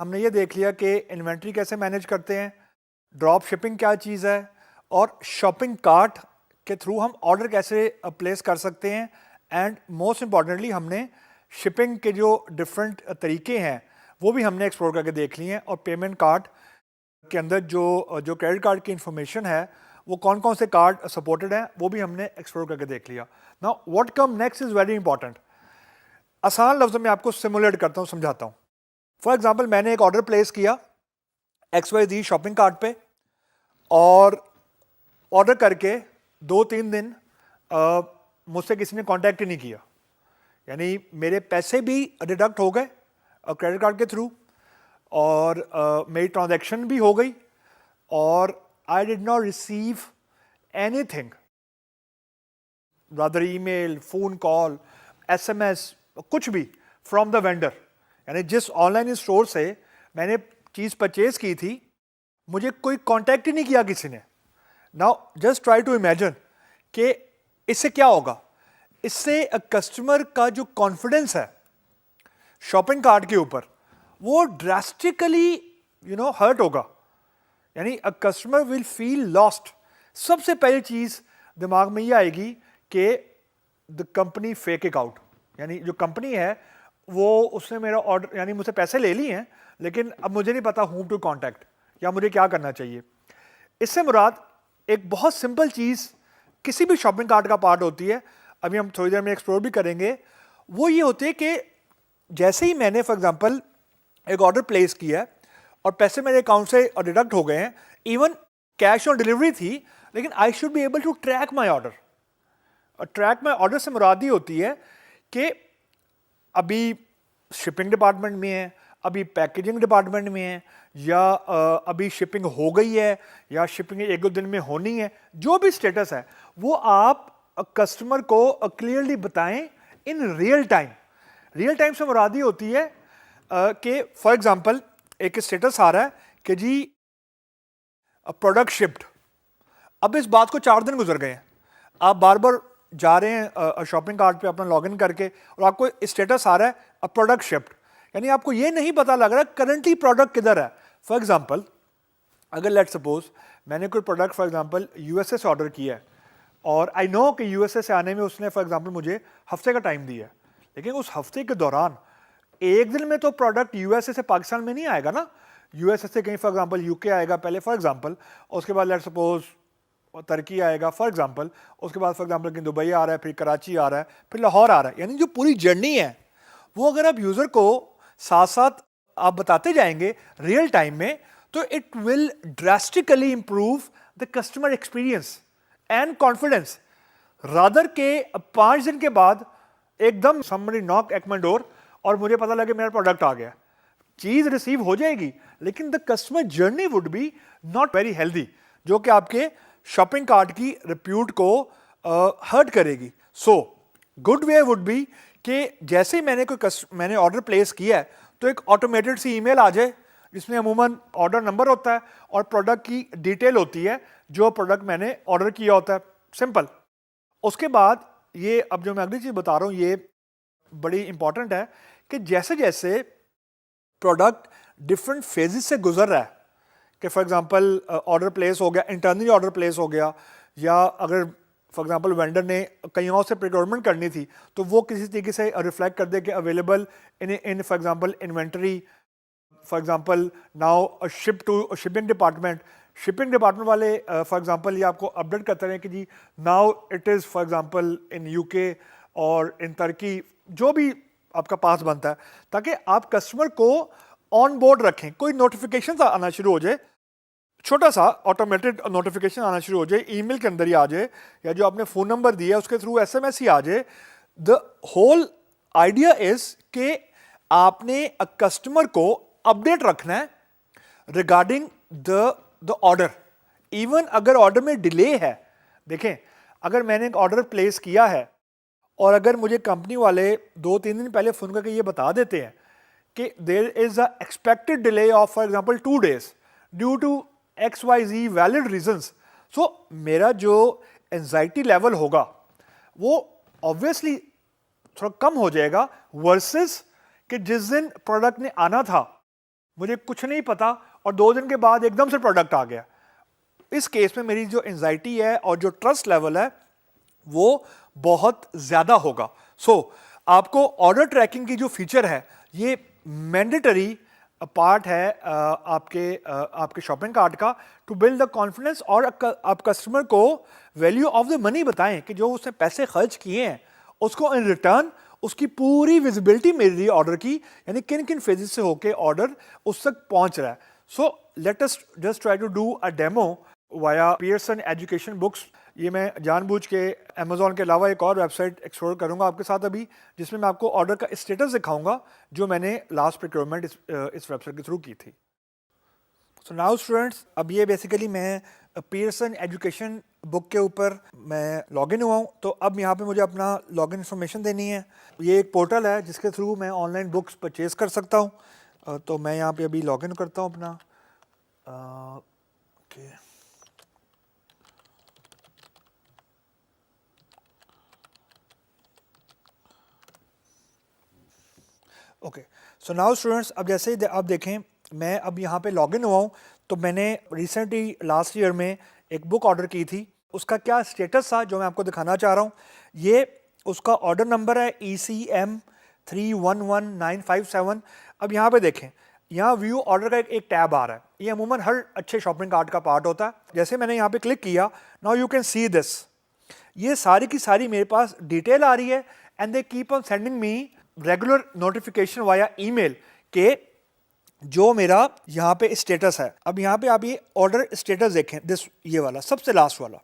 हमने ये देख लिया कि इन्वेंट्री कैसे मैनेज करते हैं, ड्रॉप शिपिंग क्या चीज़ है, और शॉपिंग कार्ट के थ्रू हम ऑर्डर कैसे प्लेस कर सकते हैं, एंड मोस्ट इम्पॉर्टेंटली हमने शिपिंग के जो डिफरेंट तरीके हैं वो भी हमने एक्सप्लोर करके देख लिए हैं, और पेमेंट कार्ड के अंदर जो क्रेडिट कार्ड की इंफॉर्मेशन है वो कौन कौन से कार्ड सपोर्टेड हैं वो भी हमने एक्सप्लोर करके देख लिया। Now what come next is very important. आसान लफ्ज़ों में आपको सिमुलेट करता हूँ, समझाता हूँ। फॉर एग्जाम्पल मैंने एक ऑर्डर प्लेस किया XYZ शॉपिंग कार्ट पे, और ऑर्डर करके 2-3 दिन मुझसे किसी ने कांटेक्ट ही नहीं किया, यानी मेरे पैसे भी डिडक्ट हो गए क्रेडिट कार्ड के थ्रू, और मेरी ट्रांजैक्शन भी हो गई, और I did not receive anything, rather email, phone call, SMS, कुछ भी फ्रॉम द वेंडर। यानी जिस ऑनलाइन स्टोर से मैंने चीज़ परचेज की थी मुझे कोई कांटेक्ट ही नहीं किया किसी ने। Now just try to imagine कि इससे क्या होगा। इससे कस्टमर का जो कॉन्फिडेंस है शॉपिंग कार्ट के ऊपर वो ड्रास्टिकली हर्ट होगा, यानी a customer will feel lost. सबसे पहली चीज़ दिमाग में ये आएगी कि the company fake it out, यानी जो कंपनी है वो उसने मेरा ऑर्डर यानी मुझसे पैसे ले लिए हैं, लेकिन अब मुझे नहीं पता हूम टू कॉन्टैक्ट या मुझे क्या करना चाहिए। इससे मुराद एक बहुत सिंपल चीज़ किसी भी शॉपिंग कार्ट का पार्ट होती है, अभी हम थोड़ी देर में एक्सप्लोर भी करेंगे। वो ये होती है कि जैसे ही मैंने फॉर एग्जांपल एक ऑर्डर प्लेस किया है और पैसे मेरे अकाउंट से डिडक्ट हो गए हैं, इवन कैश ऑन डिलीवरी थी, लेकिन I should be able to track my order. और ट्रैक माई ऑर्डर से मुराद ही होती है कि अभी शिपिंग डिपार्टमेंट में है, अभी पैकेजिंग डिपार्टमेंट में है, या अभी शिपिंग हो गई है, या शिपिंग 1-2 दिन में होनी है। जो भी स्टेटस है वो आप कस्टमर को क्लियरली बताएं in real time. Real time से मुराद ही होती है कि फॉर एग्जांपल एक स्टेटस आ रहा है कि जी प्रोडक्ट शिप्ड। अब इस बात को 4 दिन गुजर गए हैं, आप बार बार जा रहे हैं शॉपिंग कार्ट पे अपना लॉगिन करके, और आपको स्टेटस आ रहा है अ प्रोडक्ट शिप्ड, यानी आपको ये नहीं पता लग रहा करंटली प्रोडक्ट किधर है। फॉर एग्जांपल अगर लेट सपोज मैंने कोई प्रोडक्ट फॉर एग्जांपल USA से ऑर्डर किया है, और आई नो कि USA से आने में उसने फॉर एग्जांपल मुझे हफ्ते का टाइम दिया है, लेकिन उस हफ्ते के दौरान एक दिन में तो प्रोडक्ट USA से पाकिस्तान में नहीं आएगा ना। USA से कहीं फॉर एग्जांपल UK आएगा पहले फॉर एग्जांपल, उसके बाद लेट सपोज तुर्की आएगा फॉर एग्जांपल, उसके बाद फॉर एग्जांपल कि दुबई आ रहा है, फिर कराची आ रहा है, फिर लाहौर आ रहा है। यानी जो पूरी जर्नी है वो अगर आप यूज़र को साथ साथ आप बताते जाएंगे रियल टाइम में, तो it will drastically improve the customer experience and confidence, rather के 5 दिन के बाद एकदम somebody knock at my door और मुझे पता लगे मेरा प्रोडक्ट आ गया। चीज़ रिसीव हो जाएगी, लेकिन the customer journey would be not very healthy, जो कि आपके शॉपिंग कार्ट की रिप्यूट को हर्ट करेगी। So good way would be कि जैसे ही मैंने ऑर्डर प्लेस किया है तो एक ऑटोमेटेड सी ईमेल आ जाए जिसमें अमूमन ऑर्डर नंबर होता है और प्रोडक्ट की डिटेल होती है जो प्रोडक्ट मैंने ऑर्डर किया होता है। सिंपल। उसके बाद ये अब जो मैं अगली चीज़ बता रहा हूँ ये बड़ी इंपॉर्टेंट है कि जैसे जैसे प्रोडक्ट डिफरेंट फेजेस से गुजर रहा है, कि फॉर एग्जांपल ऑर्डर प्लेस हो गया, इंटरनली ऑर्डर प्लेस हो गया, या अगर फॉर एग्जांपल वेंडर ने कहीं और से प्रिक्योरमेंट करनी थी तो वो किसी तरीके से रिफ्लेक्ट कर दे कि available in for example inventory, for example now ship to shipping department. Shipping department वाले फॉर एग्जांपल ये आपको अपडेट करते रहे कि जी now it is for example in UK और इन तुर्की, जो भी आपका पास बनता है, ताकि आप कस्टमर को ऑन बोर्ड रखें। कोई नोटिफिकेशन आना शुरू हो जाए, छोटा सा ऑटोमेटेड नोटिफिकेशन आना शुरू हो जाए, ईमेल के अंदर ही आ जाए, या जो आपने फ़ोन नंबर दिया है उसके थ्रू SMS ही आ जाए। द होल आइडिया इज़ कि आपने कस्टमर को अपडेट रखना है रिगार्डिंग द ऑर्डर। इवन अगर ऑर्डर में डिले है, देखें अगर मैंने एक ऑर्डर प्लेस किया है और अगर मुझे कंपनी वाले 2-3 दिन पहले फ़ोन करके ये बता देते हैं कि there is a expected delay of for example 2 days due to XYZ valid reasons, so मेरा जो एंजाइटी लेवल होगा वो ऑब्वियसली थोड़ा कम हो जाएगा वर्सेस कि जिस दिन प्रोडक्ट ने आना था मुझे कुछ नहीं पता और 2 दिन के बाद एकदम से प्रोडक्ट आ गया। इस केस में मेरी जो एंजाइटी है और जो ट्रस्ट लेवल है वो बहुत ज़्यादा होगा। सो आपको ऑर्डर ट्रैकिंग की जो फीचर है ये मैंडेटरी पार्ट है आपके शॉपिंग कार्ट का, टू बिल्ड द कॉन्फिडेंस, और आप कस्टमर को वैल्यू ऑफ द मनी बताएं कि जो उसने पैसे खर्च किए हैं उसको इन रिटर्न उसकी पूरी विजिबिलिटी मिल रही है ऑर्डर की, यानी किन किन फेजेस से होके ऑर्डर उस तक पहुंच रहा है। So let us just try to do a demo via Pearson education books. ये मैं जानबूझ के अमेजोन के अलावा एक और वेबसाइट एक्सप्लोर करूंगा आपके साथ अभी, जिसमें मैं आपको ऑर्डर का स्टेटस दिखाऊंगा जो मैंने लास्ट प्रोक्योरमेंट इस वेबसाइट के थ्रू की थी। सो नाउ स्टूडेंट्स, अब ये बेसिकली मैं पियर्सन एजुकेशन बुक के ऊपर मैं लॉगिन हुआ हूँ। तो अब यहाँ पे मुझे अपना लॉगिन इन्फॉर्मेशन देनी है। ये एक पोर्टल है जिसके थ्रू मैं ऑनलाइन बुक्स परचेज कर सकता हूँ। तो मैं यहाँ पे अभी लॉगिन करता हूँ अपना। ओके, सो नाउ स्टूडेंट्स, अब जैसे ही आप देखें मैं अब यहाँ पे लॉगिन हुआ हूँ। तो मैंने रिसेंटली लास्ट ईयर में एक बुक ऑर्डर की थी, उसका क्या स्टेटस था जो मैं आपको दिखाना चाह रहा हूँ। ये उसका ऑर्डर नंबर है ECM 311957। अब यहाँ पे देखें, यहाँ व्यू ऑर्डर का एक टैब आ रहा है। ये अमूमन हर अच्छे शॉपिंग कार्ट का पार्ट होता है। जैसे मैंने यहाँ पे क्लिक किया, now you can see this, ये सारी की सारी मेरे पास डिटेल आ रही है and they keep on sending me regular notification via email के जो मेरा यहाँ पे स्टेटस है। अब यहाँ पे आप ये ऑर्डर स्टेटस देखें, दिस ये वाला सबसे लास्ट वाला।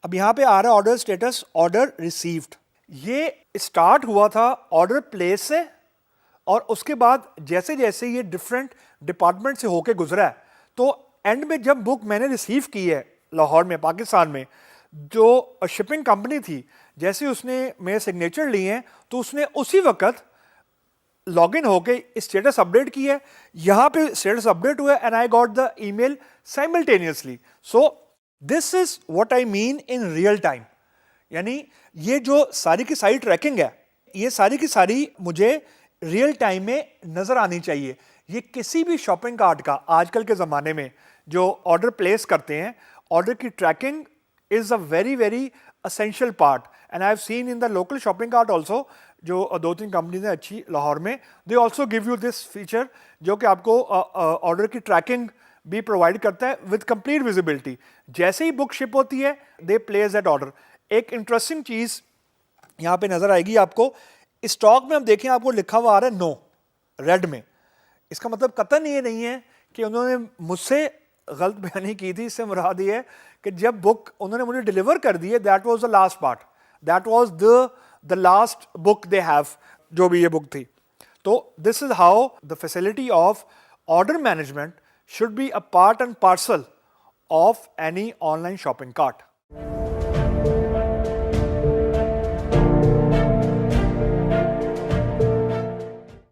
अब यहाँ पे आ रहा है ऑर्डर स्टेटस ऑर्डर रिसीव्ड। ये स्टार्ट हुआ था ऑर्डर प्लेस से और उसके बाद जैसे जैसे ये डिफरेंट डिपार्टमेंट से होके गुजरा है, तो एंड में जब बुक मैंने रिसीव की है लाहौर में पाकिस्तान में, जो शिपिंग कंपनी थी जैसे उसने मेरे सिग्नेचर लिए हैं तो उसने उसी वक्त लॉगिन होके स्टेटस अपडेट की है। यहाँ पे स्टेटस अपडेट हुआ and I got the email simultaneously. So this is what I mean in real time, यानी ये जो सारी की सारी ट्रैकिंग है ये सारी की सारी मुझे रियल टाइम में नजर आनी चाहिए। ये किसी भी शॉपिंग कार्ट का आजकल के ज़माने में जो ऑर्डर प्लेस करते हैं, ऑर्डर की tracking is a very very essential part. And I have seen in the local shopping cart also, जो 2-3 कंपनीज हैं अच्छी लाहौर में, they also give you this feature जो कि आपको ऑर्डर की ट्रैकिंग भी प्रोवाइड करता है विद कंप्लीट विजिबिलिटी। जैसे ही बुक शिप होती है दे प्लेस दैट ऑर्डर। एक इंटरेस्टिंग चीज़ यहाँ पे नजर आएगी आपको, स्टॉक में हम देखें आपको लिखा हुआ आ रहा है नो रेड में। इसका मतलब कतई ये नहीं है कि उन्होंने मुझसे गलत बयानी की थी। इससे मुराद ये है कि जब बुक उन्होंने मुझे डिलीवर कर दी है, that was the last part, that was the last book they have, जो भी ये बुक थी। तो this is how the facility of order management should be a part and parcel of any online shopping cart.